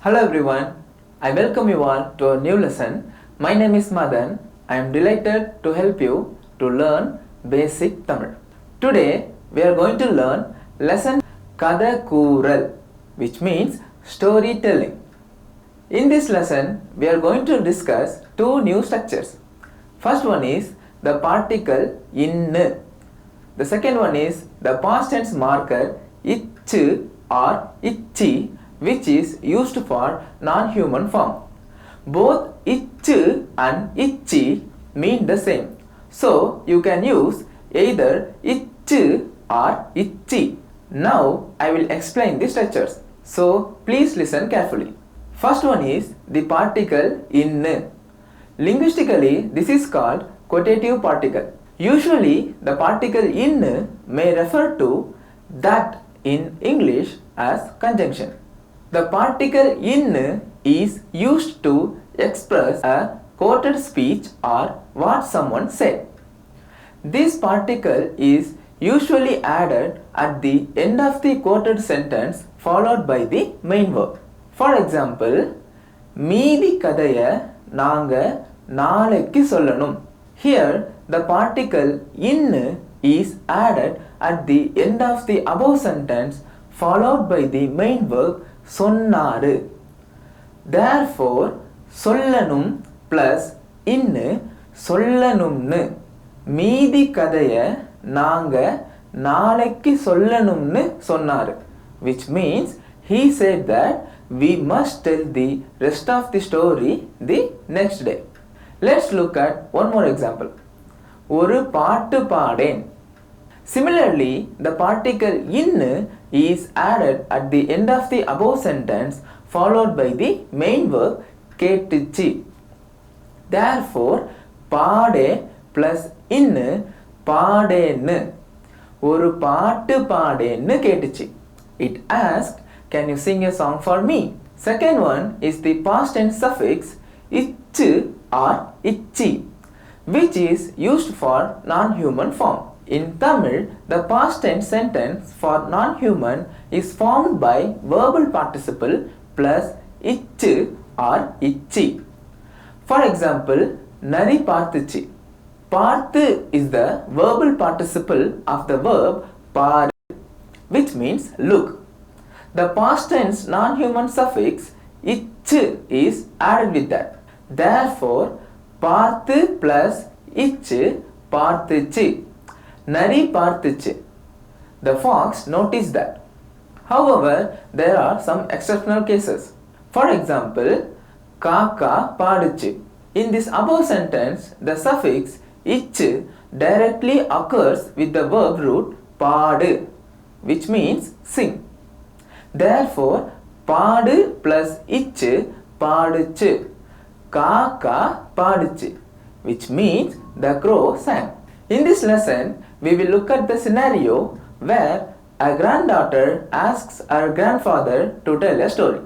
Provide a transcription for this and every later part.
Hello everyone, I welcome you all to a new lesson. My name is Madan. I am delighted to help you to learn basic Tamil. Today we are going to learn lesson Kada Kooral, which means storytelling. In this lesson we are going to discuss two new structures. First one is the particle innu. The second one is the past tense marker itchu or itchi, which is used for non-human form. Both itchu and itchi mean the same. So you can use either itchu or itchi. Now I will explain the structures. So please listen carefully. First one is the particle innu. Linguistically, this is called quotative particle. Usually, the particle in may refer to that in English as conjunction. The particle in is used to express a quoted speech or what someone said. This particle is usually added at the end of the quoted sentence followed by the main verb. For example, மீதி கதைய நாங்க நாளைக்கு சொல்லணும். Here, the particle in is added at the end of the above sentence followed by the main verb சொன்னாரு. Therefore, சொல்லணும் plus இன்னு சொல்லணும்னு. மீதி கதைய நாங்க நாளைக்கு சொல்லணும்னு சொன்னாரு. Which means he said that we must tell the rest of the story the next day. Let's look at one more example. ஒரு பாட்டு பாடேன். Similarly, the particle in is added at the end of the above sentence followed by the main verb கேட்டுச்சு. Therefore, பாடே plus in பாடேன்னு. ஒரு பாட்டு பாடேன்னு கேட்டுச்சு. It asked, can you sing a song for me? Second one is the past tense suffix itchu or itchi, which is used for non-human form. In Tamil, the past tense sentence for non-human is formed by verbal participle plus itchu or itchi. For example, nari paarthuchi. Paarthu is the verbal participle of the verb paaru, which means look. The past tense non-human suffix itchu is added with that. Therefore, பார்த்து plus itchu பார்த்துச்சு. நரி பார்த்துச்சு. The fox noticed that. However, there are some exceptional cases. For example, காக்கா பாடுச்சு. In this above sentence, the suffix itchu directly occurs with the verb root பாடு, which means sing. Therefore, பாடு plus itchu பாடுச்சு. காக்கா பாடுச்சு, which means the crow sang. In this lesson, we will look at the scenario where a granddaughter asks her grandfather to tell a story.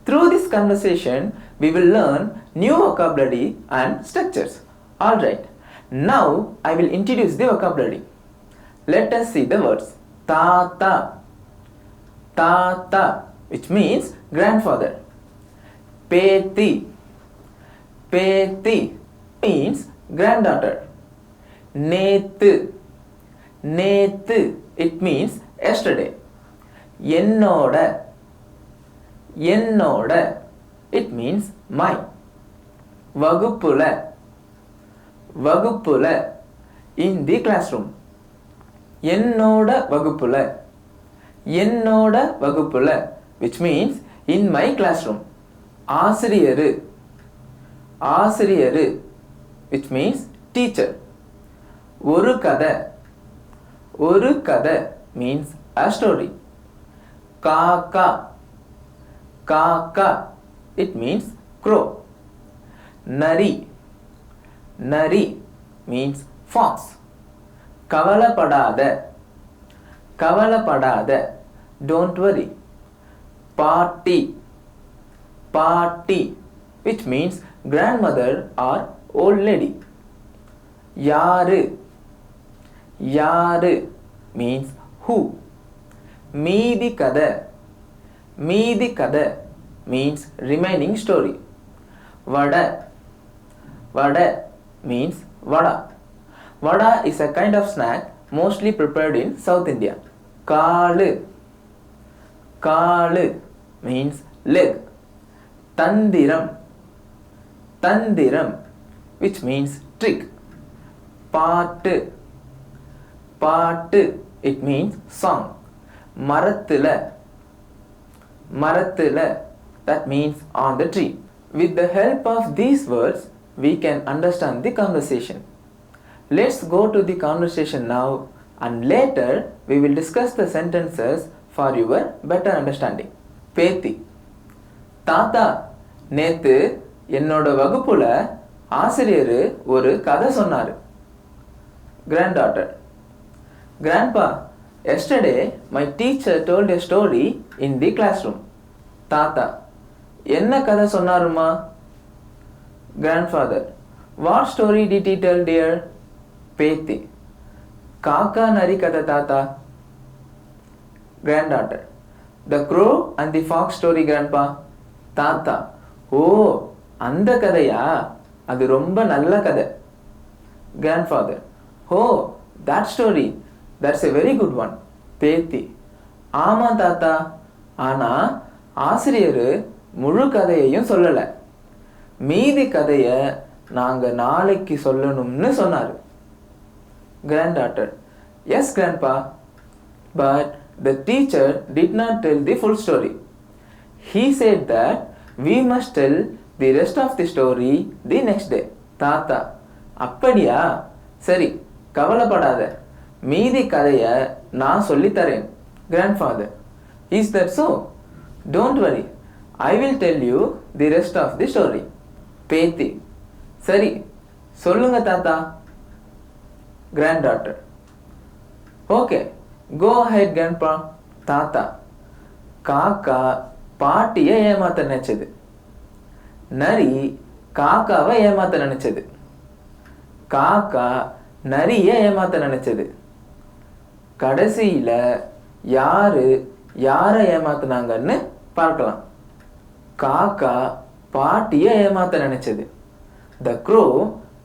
Through this conversation, we will learn new vocabulary and structures. Alright, now I will introduce the vocabulary. Let us see the words. Tata. Tata, which means grandfather. Peti. Peti means granddaughter. Nethu. Nethu, it means yesterday. Ennoda. Ennoda, it means my. Vagupula. Vagupula, in the classroom. Ennoda vagupula. Ennoda vagupula, which means in my classroom. Aasiriyaru. Aasiriyaru, which means teacher. Oru kada. Oru kada means a story. Kaka. Kaka, it means crow. Nari. Nari means fox. Kavalapadada. Kavalapadada, don't worry. Party. Party, which means grandmother or old lady. Yaru. Yaru means who. மீதி கதை. மீதி கதை means remaining story. Vada. Vada means vada. Vada is a kind of snack mostly prepared in South India. Kalu. Kalu means leg. Tandiram. Tandiram, which means trick. Paattu. Paattu, it means song. Marathula. Marathula, that means on the tree. With the help of these words, we can understand the conversation. Let's go to the conversation now, and later we will discuss the sentences for your better understanding. Pethi. தாத்தா, நேத்து என்னோட வகுப்புல ஆசிரியர் ஒரு கதை சொன்னாரு. Granddaughter. Grandpa, yesterday my teacher told a story in the classroom. தாத்தா, என்ன கதை சொன்னாருமா? Grandfather. What story did he tell, dear? பேத்தி. காக்கா நரி கதை தாத்தா. Granddaughter. The crow and the fox story, grandpa. தாத்தா, ஓ அந்த கதையா, அது ரொம்ப நல்ல கதை. Grandfather. Oh, that story, that's a very good one. பேத்தி. ஆமா தாத்தா, ஆனா ஆசிரியர் முழு கதையையும் சொல்லலை, மீதி கதையை நாங்கள் நாளைக்கு சொல்லணும்னு சொன்னார். Granddaughter. Yes, grandpa, but the teacher did not tell the full story. He said that we must tell the rest of the story the next day. தாத்தா, அப்படியா, சரி கவலைப்படாத, மீதி கதையை நான் சொல்லித்தரேன். Grandfather. Is that so? Don't worry, I will tell you the rest of the story. பேத்தி. சரி சொல்லுங்க தாத்தா. Granddaughter. Okay, go ahead, grandpa. தாத்தா, காக்கா பாட்டியை ஏமாத்த நினைச்சது. நரி காக்காவை ஏமாத்த நினைச்சது. காக்கா நரியை ஏமாத்த நினைச்சது. கடைசியில யாரு யாரை ஏமாத்தினாங்கன்னு பார்க்கலாம். காக்கா பாட்டியை ஏமாத்த நினைச்சது. The crow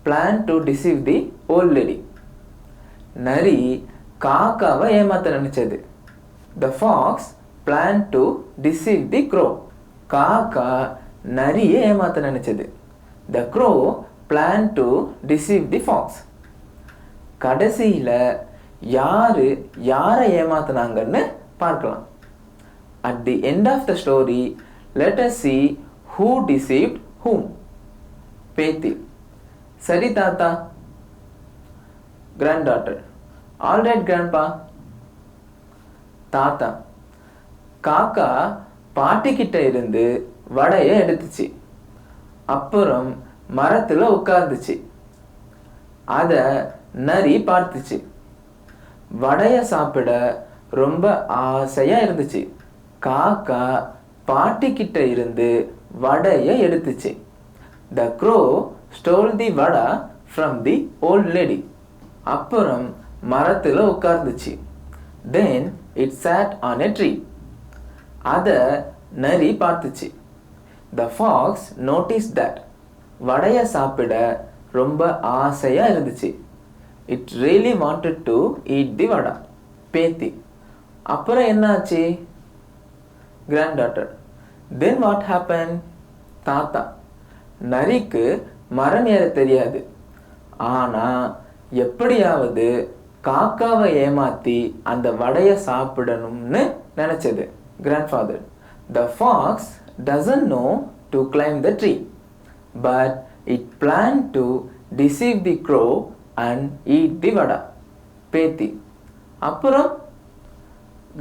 planned to deceive the old lady. நரி காக்காவை ஏமாத்த நினைச்சது. The fox planned to deceive the crow. காக்கா நரியை ஏமாத்த நினைச்சது. The crow planned to deceive the fox. கடைசியில யாரு யாரை ஏமாத்தினாங்கன்னு பார்க்கலாம். At the end of the story, let us see who deceived whom. பேத்தி. சரி தாத்தா. Granddaughter. All right, grandpa. தாத்தா, காக்கா பாட்டிக்கிட்ட இருந்து வடையை எடுத்துச்சு. அப்புறம் மரத்தில் உட்கார்ந்துச்சு. அதை நரி பார்த்துச்சு. வடையை சாப்பிட ரொம்ப ஆசையா இருந்துச்சு. காக்கா பாட்டிக்கிட்ட இருந்து வடையை எடுத்துச்சு. The crow stole the vada from the old lady. அப்புறம் மரத்தில் உட்கார்ந்துச்சு. Then it sat on a tree. அதை நரி பார்த்துச்சு. The fox noticed that. வடையை சாப்பிட ரொம்ப ஆசையா இருந்துச்சு. It really wanted to eat the vada. பேத்தி. அப்புறம் என்னாச்சு? Granddaughter. Then what happened? தாத்தா, நரிக்கு மரம் ஏற தெரியாது. ஆனா எப்படியாவது காக்காவை ஏமாத்தி அந்த வடையை சாப்பிடணும்னு நினைச்சது. Grandfather. The fox doesn't know to climb the tree, but it planned to deceive the crow and eat the vada. பேத்தி. அப்புறம்?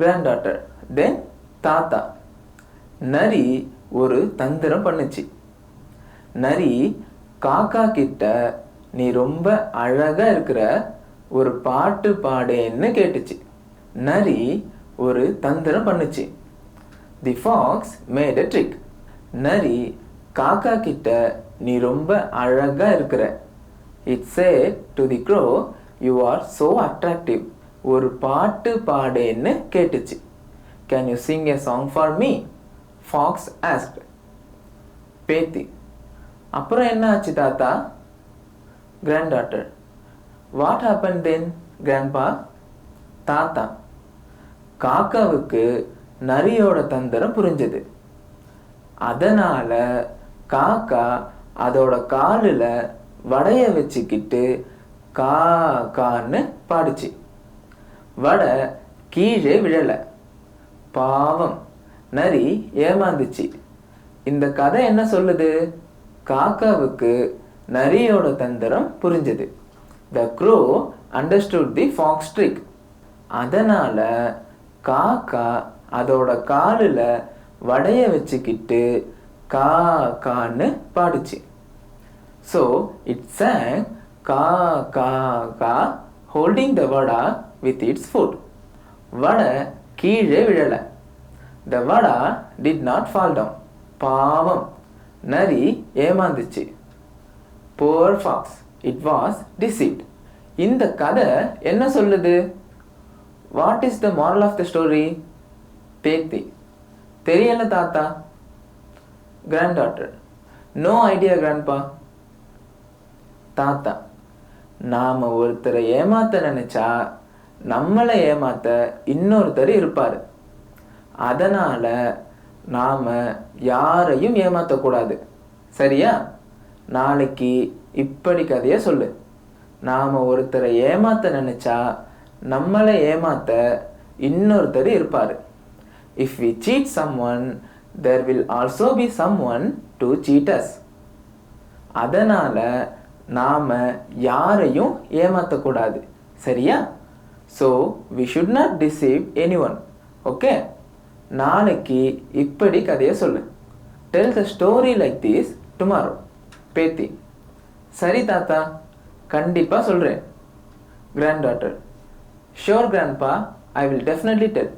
Granddaughter. Then தாத்தா, நரி ஒரு தந்திரம் பண்ணுச்சு. நரி காக்கா கிட்ட நீ ரொம்ப அழகா இருக்கிற, ஒரு பாட்டு பாடேன்னு கேட்டுச்சு. நரி ஒரு தந்திரம் பண்ணுச்சு. The fox made a trick. நரி காக்கா கிட்ட நீ ரொம்ப அழகா இருக்கிற. It said to the crow, you are so attractive. ஒரு பாட்டு பாடேன்னு கேட்டுச்சு. Can you sing a song for me? Fox asked. பேத்தி. அப்புறம் என்ன ஆச்சு தாத்தா? Granddaughter. What happened then, grandpa? தாத்தா, காக்காவுக்கு நரியோட தந்திரம் புரிஞ்சது. அதனால காக்கா அதோட காலில் வடைய வச்சுக்கிட்டு கா கான்னு பாடிச்சு. வடை கீழே விழலை. பாவம், நரி ஏமாந்துச்சு. இந்த கதை என்ன சொல்லுது? காக்காவுக்கு நரியோட தந்திரம் புரிஞ்சது. The crow understood the fox trick. அதனால காக்கா அதோட காலில் வடைய வச்சுக்கிட்டு கா கான்னு பாடிச்சு. So it sang கா கா கா holding the vada with its foot. வடை கீழே விழலை. The vada did not fall down. பாவம், நரி ஏமாந்துச்சு. Poor fox, it was deceived. இந்த கதை என்ன சொல்லுது? What is the moral of the story? பேத்தி, தெரியல தாத்தா. Granddaughter. No idea, grandpa. தாத்தா, நாம ஒருத்தரை ஏமாத்த நினைச்சா நம்மளை ஏமாத்த இன்னொருத்தர் இருப்பார். அதனால நாம யாரையும் ஏமாத்தக்கூடாது. சரியா? நாளைக்கு இப்படி கதையை சொல்லு. நாம ஒருத்தரை ஏமாத்த நினைச்சா நம்மளை ஏமாத்த இன்னொருத்தர் இருப்பார். If we cheat someone, there will also be someone to cheat us. அதனால நாம யாரையும் ஏமாத்தக்கூடாது. சரியா? So we should not deceive anyone. Okay? நாளைக்கு இப்படி கதையை சொல்லு. Tell the story like this tomorrow. பேத்தி, சரி தாத்தா, கண்டிப்பா சொல்றேன். Granddaughter. Sure grandpa, I will definitely tell.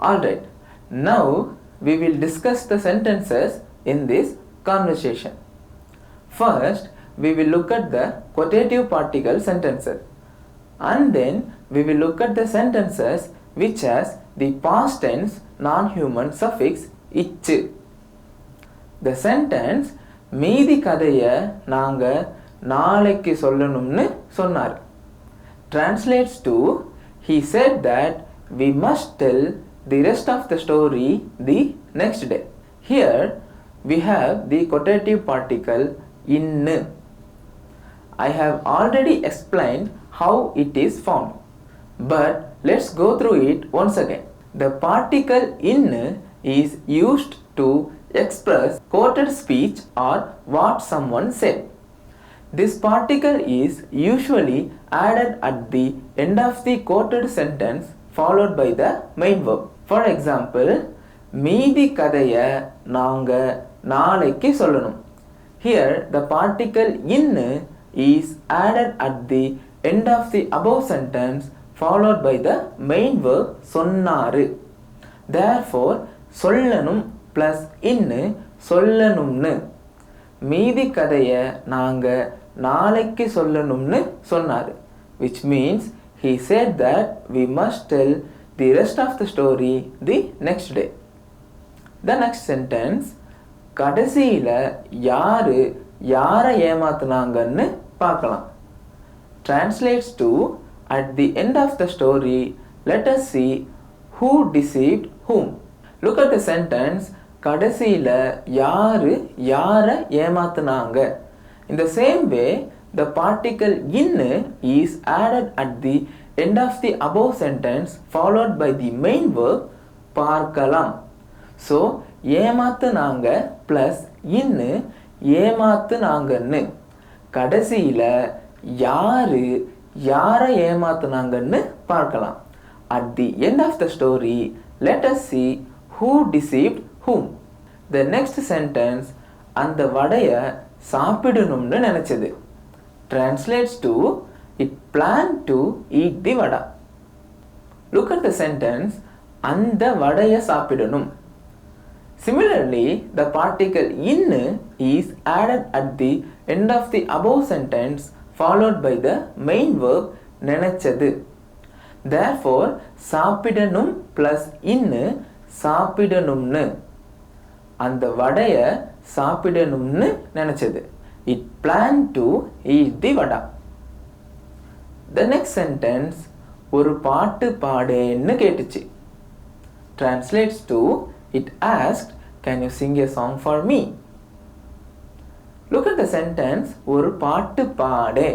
Alright, now we will discuss the sentences in this conversation. First, we will look at the quotative particle sentences. And then we will look at the sentences which has the past tense non-human suffix ich. The sentence மீதி கதையை நாங்க நாளைக்கு சொல்லணும்னு சொன்னார் translates to he said that we must tell the rest of the story the next day. Here we have the quotative particle in. I have already explained how it is found, but let's go through it once again. The particle in is used to express quoted speech or what someone said. This particle is usually added at the end of the quoted sentence followed by the main verb. For example, மீதி கதையை நாங்க நாளைக்கு சொல்லணும். Here the particle in is added at the end of the above sentence followed by the main verb சொன்னாரு. Therefore சொல்லணும் plus in சொல்லணும்னு. மீதி கதையை நாங்க நாளைக்கு சொல்லணும்னு சொன்னாரு, which means he said that we must tell the rest of the story the next day. The next sentence, கடைசியில யாரு யாரை ஏமாத்துனாங்கன்னு பார்க்கலாம். Translates to at the end of the story, let us see who deceived whom. Look at the sentence, கடைசியில யாரு யாரை ஏமாத்துனாங்க. In the same way, the particle in is added at the end of the above sentence followed by the main verb பார்க்கலாம். So ஏமாத்துனாங்க plus in ஏமாத்துனாங்கன்னு. கடைசியில யாரு யாரை ஏமாத்துனாங்கன்னு பார்க்கலாம். At the end of the story, let us see who deceived whom. The next sentence, அந்த வடைய சாப்பிடணும்னு நினைச்சது. Translates to it planned to eat the vada. Look at the sentence, அந்த வடைய சாப்பிடணும். Similarly, the particle in is added at the end of the above sentence followed by the main verb நினைச்சது. Therefore, சாப்பிடணும் plus in சாப்பிடணும்னு. அந்த வடைய சாப்பிடணும்னு நினைச்சது. It planned to eat the vada. The next sentence, ஒரு பாட்டு பாடேன்னு கேட்டுச்சு. Translates to, it asked, can you sing a song for me? Look at the sentence, ஒரு பாட்டு பாடே.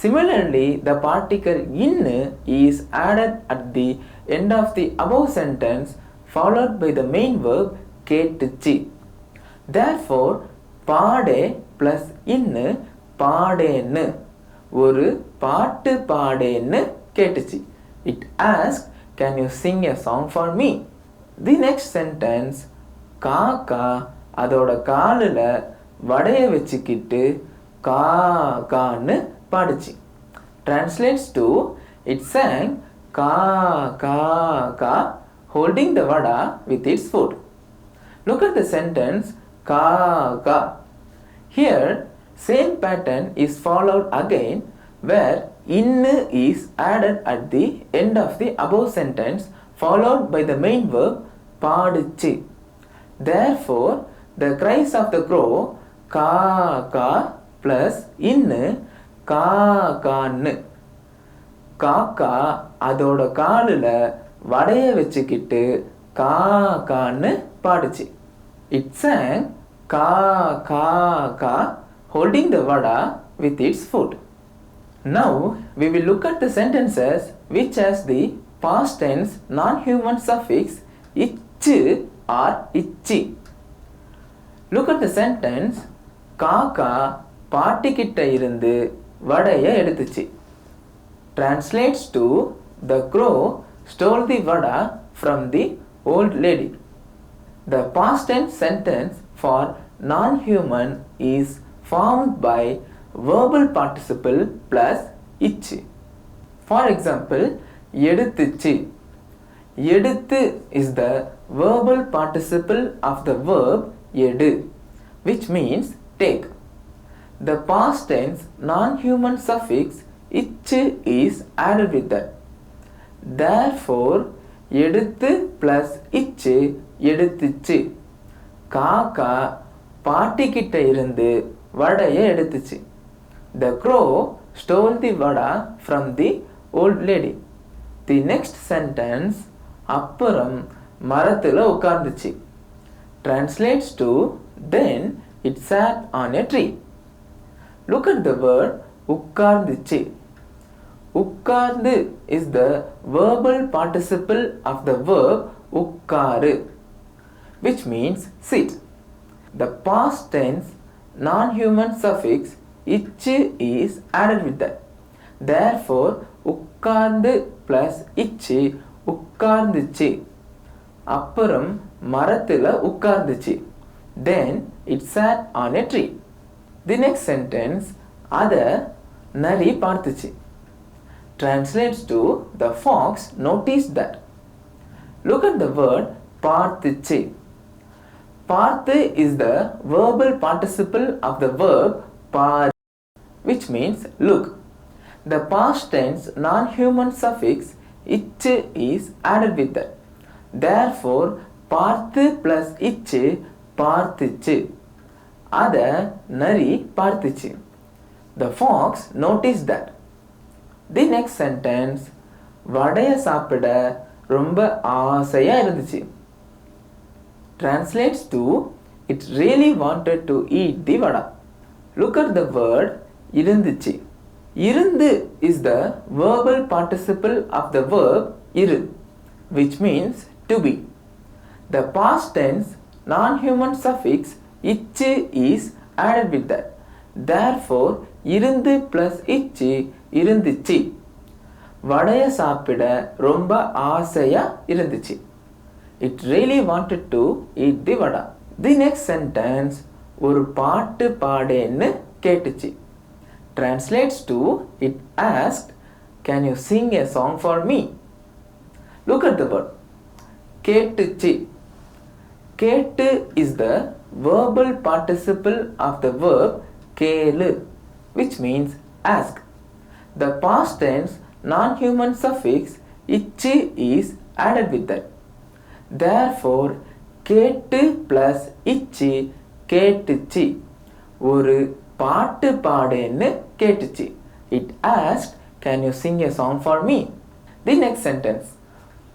Similarly, the particle in is added at the end of the above sentence followed by the main verb கேட்டுச்சு. Therefore, பாடே plus in பாடேன்னு, ஒரு பாட்டு பாடேன்னு கேட்டுச்சு. It asked, can you sing a song for me? The next sentence, காக்கா அதோட காலில் வடைய வச்சுக்கிட்டு கா கான்னு பாடுச்சு. Translates to, it sang ka ka ka holding the vada with its foot. Look at the sentence ka ka. Here same pattern is followed again where in is added at the end of the above sentence followed by the main verb பாடுச்சு. Therefore the cries of the crow ka ka plus in கா கான்னு, காக்கா அதோட காலில் வடைய வச்சுக்கிட்டு கா கான்னு பாடுச்சு. It sang கா கா கா holding the vada with its foot. Now we will look at the sentences which has the past tense non-human suffix இச்சு or இச்சி. Look at the sentence, காக்கா பாட்டிக்கிட்ட இருந்து வடைய எடுத்துச்சு. Translates to, the crow stole the vada from the old lady. The past tense sentence for non-human is formed by verbal participle plus இச்சு. For example, எடுத்துச்சு. எடுத்து is the verbal participle of the verb எடு, which means take. The past tense non-human suffix இச்சு is added with that. Therefore, எடுத்து plus இச்சு எடுத்துச்சு. காக்கா பாட்டிக்கிட்ட இருந்து வடைய எடுத்துச்சு. The crow stole the vada from the old lady. The next sentence, அப்புறம் மரத்தில் உட்கார்ந்துச்சு. Translates to, then it sat on a tree. Look at the word உட்கார்ந்துச்சு. உட்கார்ந்து is the verbal participle of the verb உட்காரு, which means sit. The past tense non-human suffix இச்சு is added with that. Therefore, உட்கார்ந்து plus இச்சு உட்கார்ந்துச்சு. அப்புறம் மரத்தில் உட்கார்ந்துச்சு. Then it sat on a tree. The next sentence, அதை நரி பார்த்துச்சு. Translates to, the fox noticed that. Look at the word பார்த்துச்சு. பார்த்து is the verbal participle of the verb bar, which means look. The past tense non-human suffix இச்சு is added with that. Therefore, பார்த்து plus இச்சு பார்த்துச்சு. அதை நரி பார்த்துச்சு. The fox noticed that. The next sentence, வடைய சாப்பிட ரொம்ப ஆசையா இருந்துச்சு. Translates to, it really wanted to eat the vada. Look at the word இருந்துச்சு. இருந்து is the verbal participle of the verb இரு, which means to be. The past tense non-human suffix இச்சு is added with that. Therefore, இருந்து plus இச்சு இருந்துச்சு. வடைய சாப்பிட ரொம்ப ஆசையா இருந்துச்சு. It really wanted to eat the vada. The next sentence, ஒரு பாட்டு பாடேன்னு கேட்டுச்சு. Translates to, it asked, can you sing a song for me? Look at the word கேட்டுச்சு. கேட்டு is the verbal participle of the verb கேளு, which means ask. The past tense non-human suffix இச்சு is added with that. Therefore, கேட்டு plus இச்சு கேட்டுச்சு. ஒரு பாட்டு பாடேன்னு கேட்டுச்சு. It asked, can you sing a song for me? The next sentence.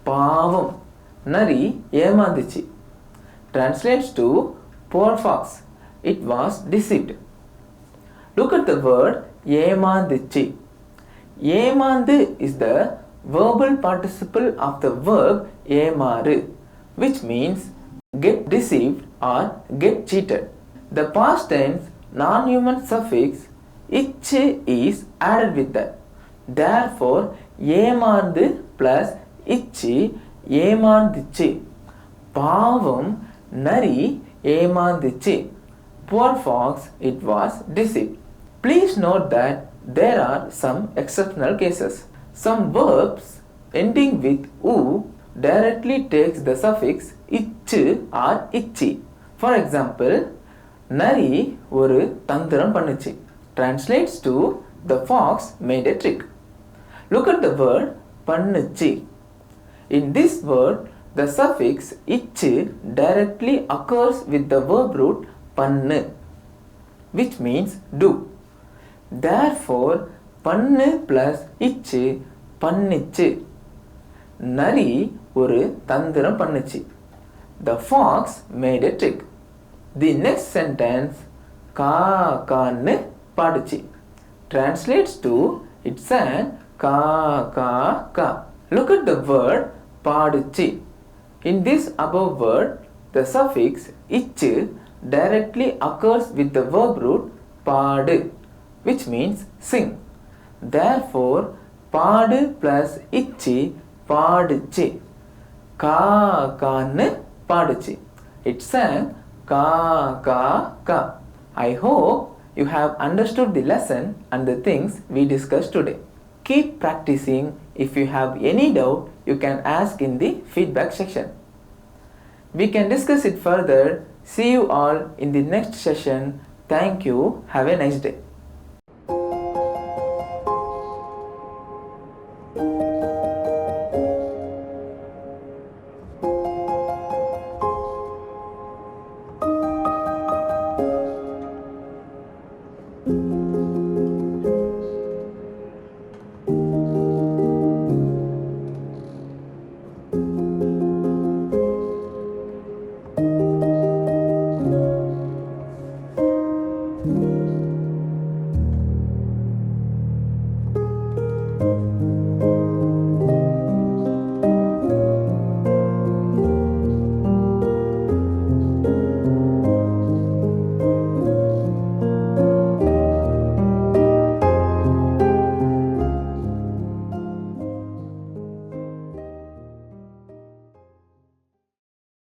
பாவம் நரி ஏமாந்துச்சு. Translates to poor fox. It was deceived. Look at the word ஏமாந்துச்சு. ஏமாந்து is the verbal participle of the verb ஏமாறு, which means get deceived or get cheated. The past tense non-human suffix ich is added with that. Therefore, ஏமாந்து plus ich ஏமாந்துச்சு. பாவம் நரி ஏமாந்துச்சு. Poor fox, it was deceived. Please note that there are some exceptional cases. Some verbs ending with u directly takes the suffix ich or ichi. For example, நரி ஒரு தந்திரம் பண்ணுச்சு. Translates to the fox made a trick. Look at the word பண்ணுச்சு. In this word, the suffix ich directly occurs with the verb root பண்ணு, which means do. Therefore, பண்ணு plus ich பண்ணிச்சு. நரி ஒரு தந்திரம் பண்ணுச்சு. The fox made a trick. The next sentence கான்னு பாடுச்சு. Translates to it sang கா. Look at the word பாடுச்சு. In this above word, the suffix ich directly occurs with the verb root பாடு, which means sing. Therefore, பாடு plus ich பாடுச்சு. கான்னு பாடுச்சு. It sang கா. I hope you have understood the lesson and the things we discussed today. Keep practicing. If you have any doubt, you can ask in the feedback section. We can discuss it further. See you all in the next session. Thank you. Have a nice day.